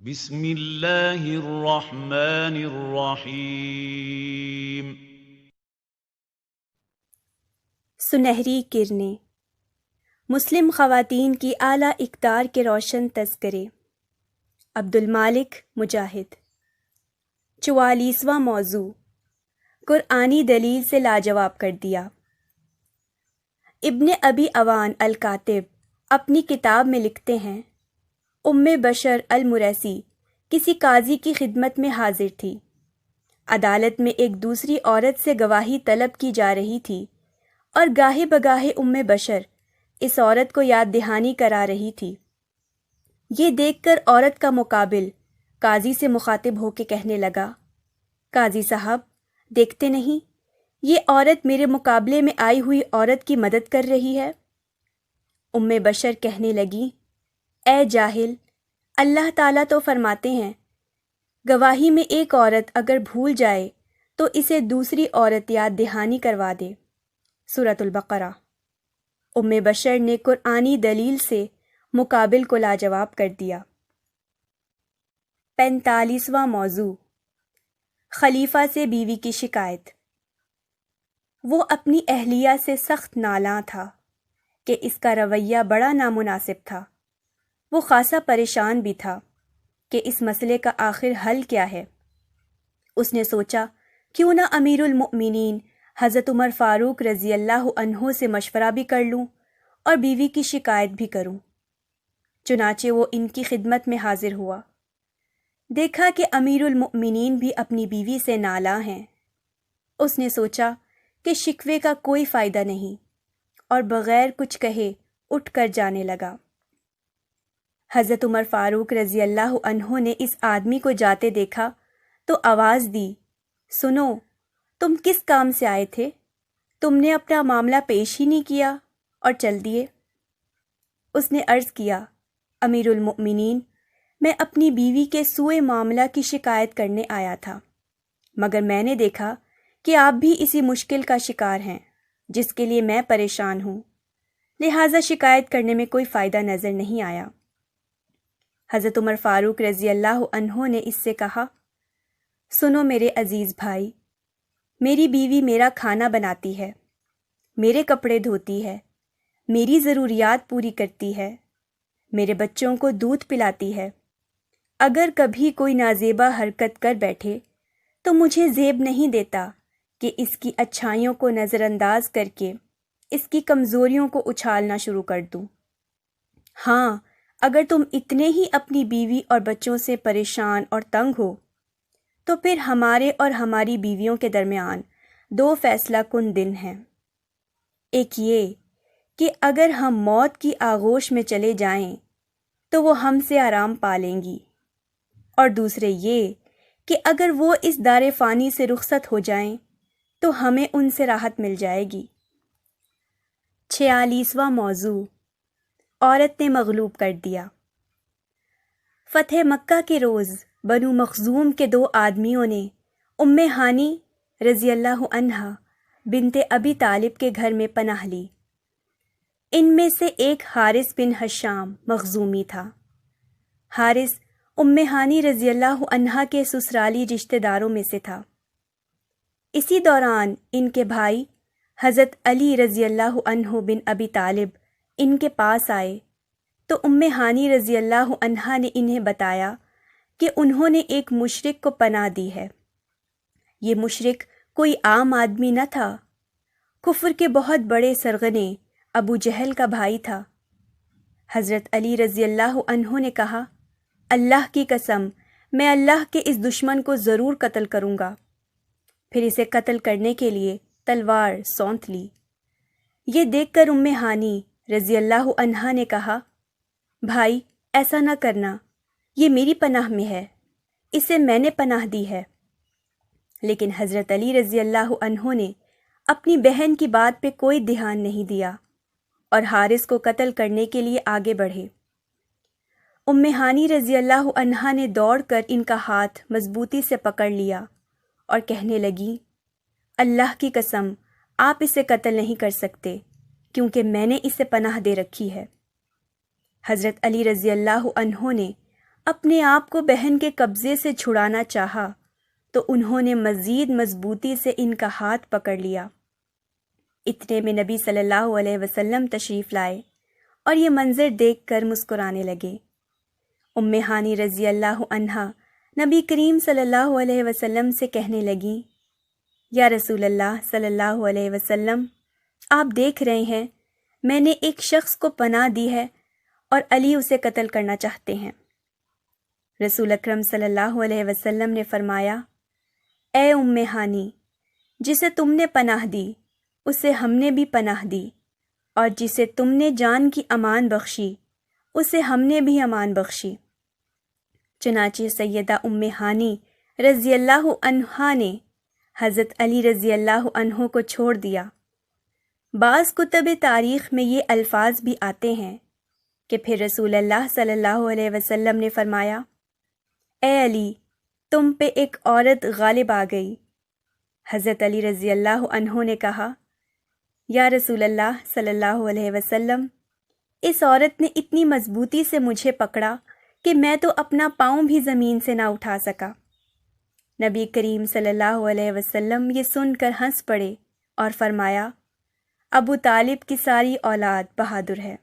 بسم اللہ الرحمن الرحیم۔ سنہری کرنیں، مسلم خواتین کی اعلیٰ اقدار کے روشن تذکرے۔ عبدالمالک مجاہد۔ 44واں موضوع، قرآنی دلیل سے لاجواب کر دیا۔ ابن ابی عوان الکاتب اپنی کتاب میں لکھتے ہیں، ام بشر المریسی کسی قاضی کی خدمت میں حاضر تھی۔ عدالت میں ایک دوسری عورت سے گواہی طلب کی جا رہی تھی اور گاہے بگاہے ام بشر اس عورت کو یاد دہانی کرا رہی تھی۔ یہ دیکھ کر عورت کا مقابل قاضی سے مخاطب ہو کے کہنے لگا، قاضی صاحب دیکھتے نہیں، یہ عورت میرے مقابلے میں آئی ہوئی عورت کی مدد کر رہی ہے۔ ام بشر کہنے لگی، اے جاہل، اللہ تعالیٰ تو فرماتے ہیں گواہی میں ایک عورت اگر بھول جائے تو اسے دوسری عورت یاد دہانی کروا دے۔ سورۃ البقرہ۔ ام بشر نے قرآنی دلیل سے مقابل کو لاجواب کر دیا۔ 45واں موضوع، خلیفہ سے بیوی کی شکایت۔ وہ اپنی اہلیہ سے سخت نالاں تھا کہ اس کا رویہ بڑا نامناسب تھا۔ وہ خاصا پریشان بھی تھا کہ اس مسئلے کا آخر حل کیا ہے۔ اس نے سوچا کیوں نہ امیر المؤمنین حضرت عمر فاروق رضی اللہ عنہ سے مشورہ بھی کر لوں اور بیوی کی شکایت بھی کروں۔ چنانچہ وہ ان کی خدمت میں حاضر ہوا۔ دیکھا کہ امیر المؤمنین بھی اپنی بیوی سے نالاں ہیں۔ اس نے سوچا کہ شکوے کا کوئی فائدہ نہیں اور بغیر کچھ کہے اٹھ کر جانے لگا۔ حضرت عمر فاروق رضی اللہ عنہ نے اس آدمی کو جاتے دیکھا تو آواز دی، سنو، تم کس کام سے آئے تھے؟ تم نے اپنا معاملہ پیش ہی نہیں کیا اور چل دیے۔ اس نے عرض کیا، امیر المؤمنین، میں اپنی بیوی کے سوء معاملہ کی شکایت کرنے آیا تھا، مگر میں نے دیکھا کہ آپ بھی اسی مشکل کا شکار ہیں جس کے لیے میں پریشان ہوں، لہٰذا شکایت کرنے میں کوئی فائدہ نظر نہیں آیا۔ حضرت عمر فاروق رضی اللہ عنہ نے اس سے کہا، سنو میرے عزیز بھائی، میری بیوی میرا کھانا بناتی ہے، میرے کپڑے دھوتی ہے، میری ضروریات پوری کرتی ہے، میرے بچوں کو دودھ پلاتی ہے۔ اگر کبھی کوئی نازیبا حرکت کر بیٹھے تو مجھے زیب نہیں دیتا کہ اس کی اچھائیوں کو نظر انداز کر کے اس کی کمزوریوں کو اچھالنا شروع کر دوں۔ ہاں، اگر تم اتنے ہی اپنی بیوی اور بچوں سے پریشان اور تنگ ہو تو پھر ہمارے اور ہماری بیویوں کے درمیان دو فیصلہ کن دن ہیں۔ ایک یہ کہ اگر ہم موت کی آغوش میں چلے جائیں تو وہ ہم سے آرام پا لیں گی، اور دوسرے یہ کہ اگر وہ اس دار فانی سے رخصت ہو جائیں تو ہمیں ان سے راحت مل جائے گی۔ 46واں موضوع، عورت نے مغلوب کر دیا۔ فتح مکہ کے روز بنو مخزوم کے دو آدمیوں نے ام ہانی رضی اللہ عنہا بنت ابی طالب کے گھر میں پناہ لی۔ ان میں سے ایک حارث بن حشام مخزومی تھا۔ حارث ام ہانی رضی اللہ عنہا کے سسرالی رشتہ داروں میں سے تھا۔ اسی دوران ان کے بھائی حضرت علی رضی اللہ عنہ بن ابی طالب ان کے پاس آئے تو ام ہانی رضی اللہ عنہا نے انہیں بتایا کہ انہوں نے ایک مشرک کو پناہ دی ہے۔ یہ مشرک کوئی عام آدمی نہ تھا، کفر کے بہت بڑے سرغنے ابو جہل کا بھائی تھا۔ حضرت علی رضی اللہ عنہ نے کہا، اللہ کی قسم، میں اللہ کے اس دشمن کو ضرور قتل کروں گا۔ پھر اسے قتل کرنے کے لیے تلوار سونت لی۔ یہ دیکھ کر ام ہانی رضی اللہ عنہا نے کہا، بھائی ایسا نہ کرنا، یہ میری پناہ میں ہے، اسے میں نے پناہ دی ہے۔ لیکن حضرت علی رضی اللہ عنہ نے اپنی بہن کی بات پہ کوئی دھیان نہیں دیا اور حارث کو قتل کرنے کے لیے آگے بڑھے۔ ام ہانی رضی اللہ عنہا نے دوڑ کر ان کا ہاتھ مضبوطی سے پکڑ لیا اور کہنے لگی، اللہ کی قسم، آپ اسے قتل نہیں کر سکتے کیونکہ میں نے اسے پناہ دے رکھی ہے۔ حضرت علی رضی اللہ عنہ نے اپنے آپ کو بہن کے قبضے سے چھڑانا چاہا تو انہوں نے مزید مضبوطی سے ان کا ہاتھ پکڑ لیا۔ اتنے میں نبی صلی اللہ علیہ وسلم تشریف لائے اور یہ منظر دیکھ کر مسکرانے لگے۔ ام ہانی رضی اللہ عنہا نبی کریم صلی اللہ علیہ وسلم سے کہنے لگیں، یا رسول اللہ صلی اللہ علیہ وسلم، آپ دیکھ رہے ہیں میں نے ایک شخص کو پناہ دی ہے اور علی اسے قتل کرنا چاہتے ہیں۔ رسول اکرم صلی اللہ علیہ وسلم نے فرمایا، اے ام ہانی، جسے تم نے پناہ دی اسے ہم نے بھی پناہ دی، اور جسے تم نے جان کی امان بخشی اسے ہم نے بھی امان بخشی۔ چنانچہ سیدہ ام ہانی رضی اللہ عنہا نے حضرت علی رضی اللہ عنہ کو چھوڑ دیا۔ بعض کتب تاریخ میں یہ الفاظ بھی آتے ہیں کہ پھر رسول اللہ صلی اللہ علیہ وسلم نے فرمایا، اے علی، تم پہ ایک عورت غالب آ گئی۔ حضرت علی رضی اللہ عنہ نے کہا، یا رسول اللہ صلی اللہ علیہ وسلم، اس عورت نے اتنی مضبوطی سے مجھے پکڑا کہ میں تو اپنا پاؤں بھی زمین سے نہ اٹھا سکا۔ نبی کریم صلی اللہ علیہ وسلم یہ سن کر ہنس پڑے اور فرمایا، ابو طالب کی ساری اولاد بہادر ہے۔